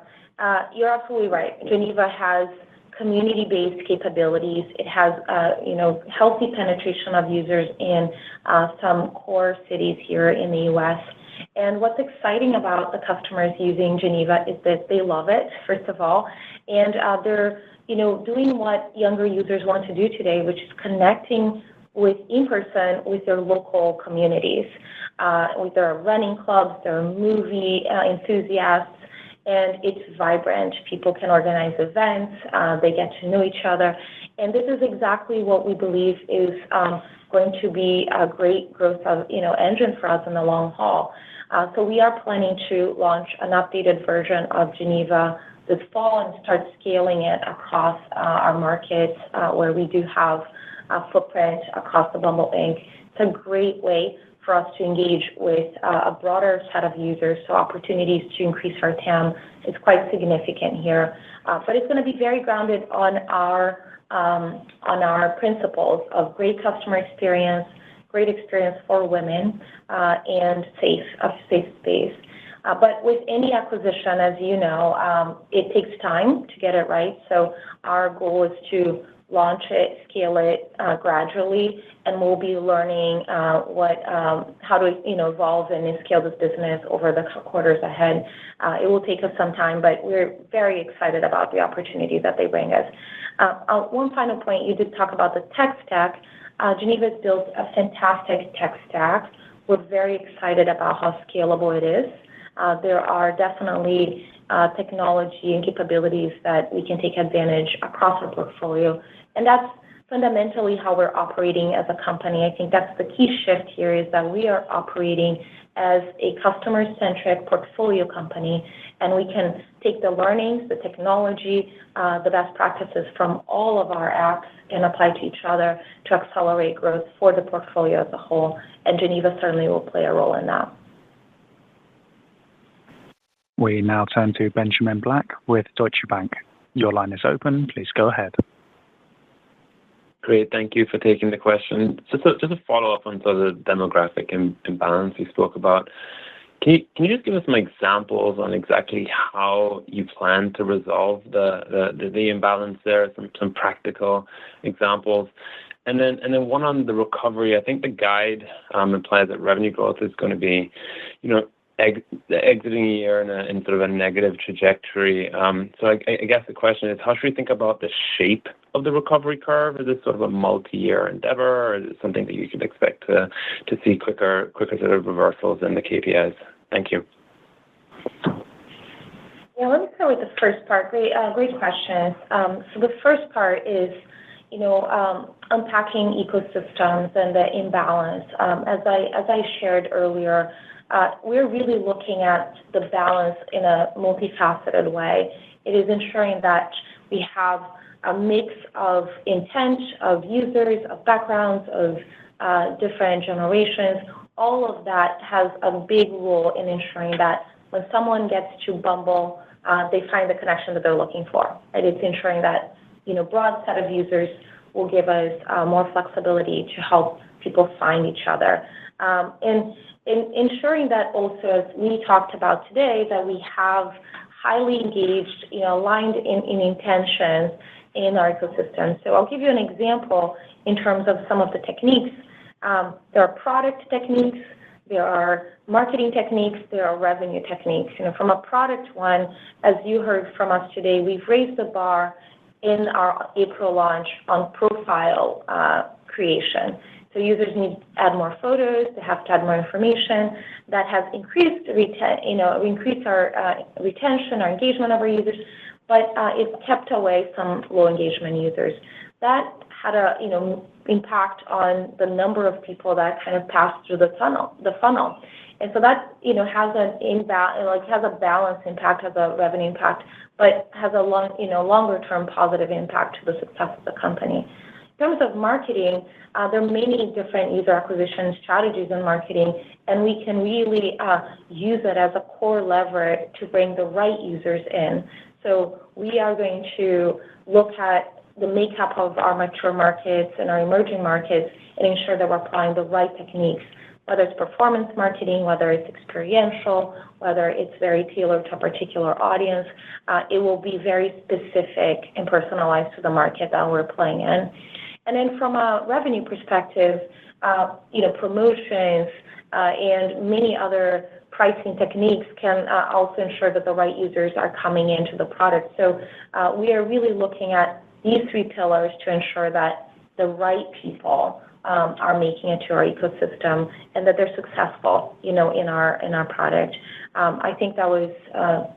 you're absolutely right. Geneva has community-based capabilities. It has healthy penetration of users in some core cities here in the U.S. And what's exciting about the customers using Geneva is that they love it, first of all, and they're doing what younger users want to do today, which is connecting in person with their local communities, with their running clubs, their movie enthusiasts, and it's vibrant. People can organize events, they get to know each other, and this is exactly what we believe is going to be a great growth engine for us in the long haul. So we are planning to launch an updated version of Geneva this fall and start scaling it across our markets where we do have a footprint across the Bumble Inc. It's a great way for us to engage with a broader set of users, so opportunities to increase our TAM is quite significant here. But it's going to be very grounded on our principles of great customer experience, great experience for women, and a safe space. But with any acquisition, as you know, it takes time to get it right. So our goal is to launch it, scale it gradually, and we'll be learning how to evolve and scale this business over the quarters ahead. It will take us some time, but we're very excited about the opportunity that they bring us. One final point, you did talk about the tech stack. Geneva has built a fantastic tech stack. We're very excited about how scalable it is. There are definitely technology and capabilities that we can take advantage across our portfolio, and that's fundamentally how we're operating as a company. I think that's the key shift here, is that we are operating as a customer-centric portfolio company, and we can take the learnings, the technology, the best practices from all of our apps and apply to each other to accelerate growth for the portfolio as a whole, and Geneva certainly will play a role in that. We now turn to Benjamin Black with Deutsche Bank. Your line is open. Please go ahead. Great. Thank you for taking the question. Just a follow-up on sort of the demographic imbalance you spoke about. Can you just give us some examples on exactly how you plan to resolve the imbalance there, some practical examples? And then one on the recovery. I think the guide implies that revenue growth is going to be, exiting a year in sort of a negative trajectory. So I guess the question is, how should we think about the shape of the recovery curve? Is this sort of a multi-year endeavor, or is it something that you could expect to see quicker sort of reversals in the KPIs? Thank you. Yeah, let me start with the first part. Great question. So the first part is, unpacking ecosystems and the imbalance. As I shared earlier, we're really looking at the balance in a multifaceted way. It is ensuring that we have a mix of intent, of users, of backgrounds, of different generations. All of that has a big role in ensuring that when someone gets to Bumble, they find the connection that they're looking for. And it's ensuring that broad set of users will give us more flexibility to help people find each other. And in ensuring that also, as we talked about today, that we have highly engaged, aligned in intentions in our ecosystem. So I'll give you an example in terms of some of the techniques. There are product techniques, there are marketing techniques, there are revenue techniques. From a product one, as you heard from us today, we've raised the bar in our April launch on profile creation. So users need to add more photos, they have to add more information. That has increased our retention, our engagement of our users, but it kept away some low engagement users. That had a impact on the number of people that kind of passed through the funnel. And so that has has a balance impact, has a revenue impact, but has a longer term positive impact to the success of the company. In terms of marketing, there are many different user acquisition strategies in marketing, and we can really use it as a core lever to bring the right users in. So we are going to look at the makeup of our mature markets and our emerging markets and ensure that we're applying the right techniques, whether it's performance marketing, whether it's experiential, whether it's very tailored to a particular audience. It will be very specific and personalized to the market that we're playing in. And then from a revenue perspective, promotions and many other pricing techniques can also ensure that the right users are coming into the product. So we are really looking at these three pillars to ensure that the right people are making it to our ecosystem and that they're successful, in our product. I think that was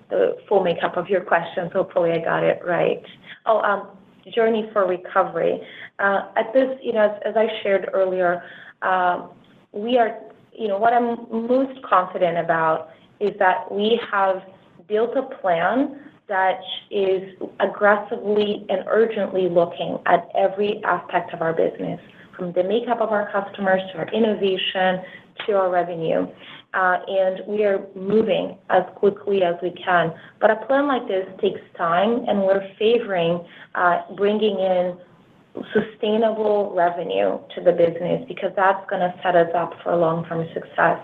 the full makeup of your questions. Hopefully I got it right. Journey for recovery. At this, as I shared earlier, we are, what I'm most confident about is that we have built a plan that is aggressively and urgently looking at every aspect of our business, from the makeup of our customers to our innovation to our revenue. And we are moving as quickly as we can. But a plan like this takes time, and we're favoring bringing in sustainable revenue to the business because that's going to set us up for long-term success.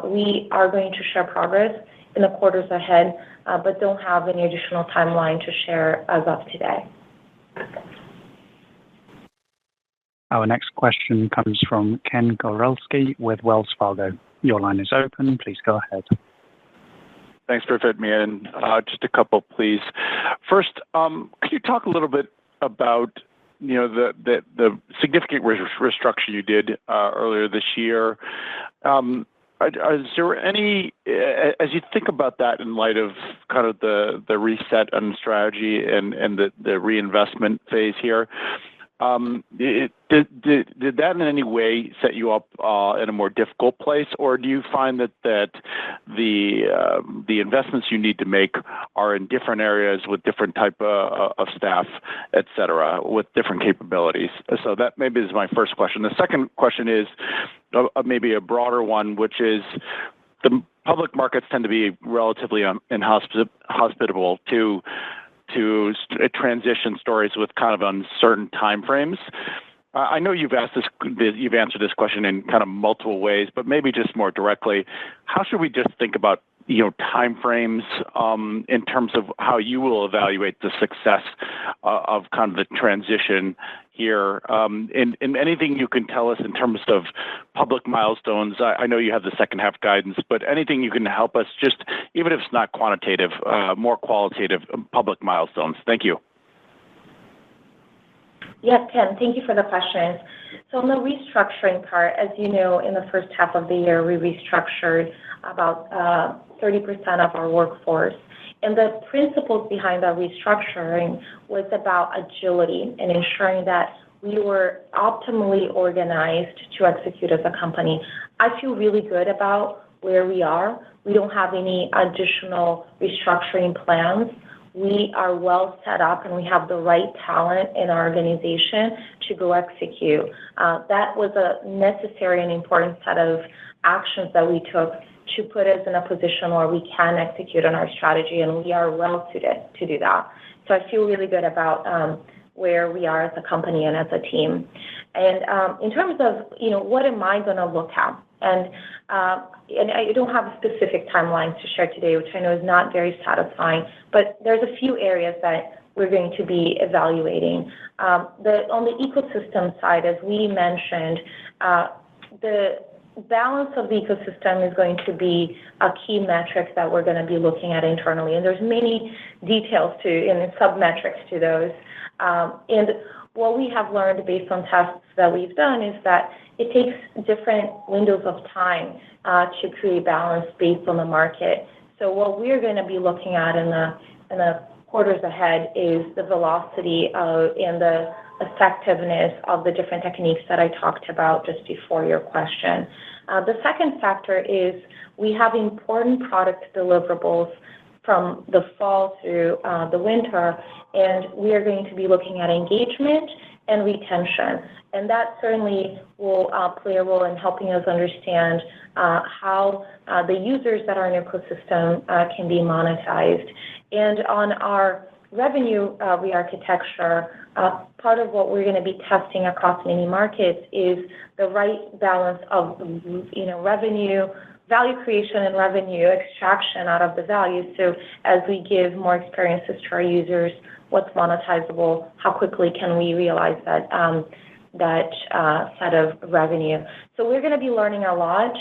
We are going to share progress in the quarters ahead, but don't have any additional timeline to share as of today. Our next question comes from Ken Gawrelski with Wells Fargo. Your line is open. Please go ahead. Thanks for fitting me in. Just a couple, please. First, could you talk a little bit about the significant restructure you did earlier this year? Is there any, as you think about that in light of kind of the reset and strategy and the reinvestment phase here, did that in any way set you up in a more difficult place, or do you find that the investments you need to make are in different areas with different type of staff, et cetera, with different capabilities? So that maybe is my first question. The second question is maybe a broader one, which is the public markets tend to be relatively inhospitable to transition stories with kind of uncertain timeframes. I know you've answered this question in kind of multiple ways, but maybe just more directly, how should we just think about timeframes in terms of how you will evaluate the success of kind of the transition here? And anything you can tell us in terms of public milestones? I know you have the second half guidance, but anything you can help us, just even if it's not quantitative, more qualitative public milestones. Thank you. Yes, Ken, thank you for the questions. So on the restructuring part, as you know, in the first half of the year, we restructured about 30% of our workforce. And the principles behind that restructuring was about agility and ensuring that we were optimally organized to execute as a company. I feel really good about where we are. We don't have any additional restructuring plans. We are well set up and we have the right talent in our organization to go execute. That was a necessary and important set of actions that we took to put us in a position where we can execute on our strategy, and we are well suited to do that. So I feel really good about where we are as a company and as a team. And in terms of, what am I going to look at? And I don't have specific timelines to share today, which I know is not very satisfying, but there's a few areas that we're going to be evaluating. On the ecosystem side, as we mentioned, the balance of the ecosystem is going to be a key metric that we're going to be looking at internally. And there's many details and sub-metrics to those. And what we have learned based on tests that we've done is that it takes different windows of time to create balance based on the market. So what we're going to be looking at in the quarters ahead is the velocity and the effectiveness of the different techniques that I talked about just before your question. The second factor is we have important product deliverables from the fall through the winter, and we are going to be looking at engagement and retention. And that certainly will play a role in helping us understand how the users that are in our ecosystem can be monetized. And on our revenue re-architecture, part of what we're going to be testing across many markets is the right balance of, revenue, value creation and revenue extraction out of the value. So as we give more experiences to our users, what's monetizable, how quickly can we realize that set of revenue. So we're going to be learning a lot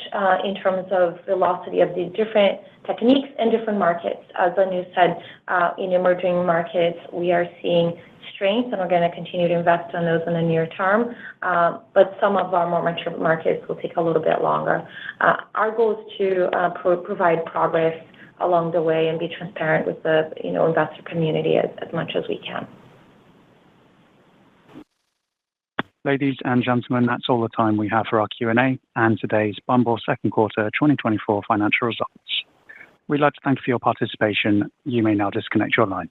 in terms of velocity of the different techniques in different markets. As Anu said, in emerging markets, we are seeing strength, and we're going to continue to invest in those in the near term. But some of our more mature markets will take a little bit longer. Our goal is to provide progress along the way and be transparent with the investor community as much as we can. Ladies and gentlemen, that's all the time we have for our Q&A and today's Bumble second quarter 2024 financial results. We'd like to thank you for your participation. You may now disconnect your lines.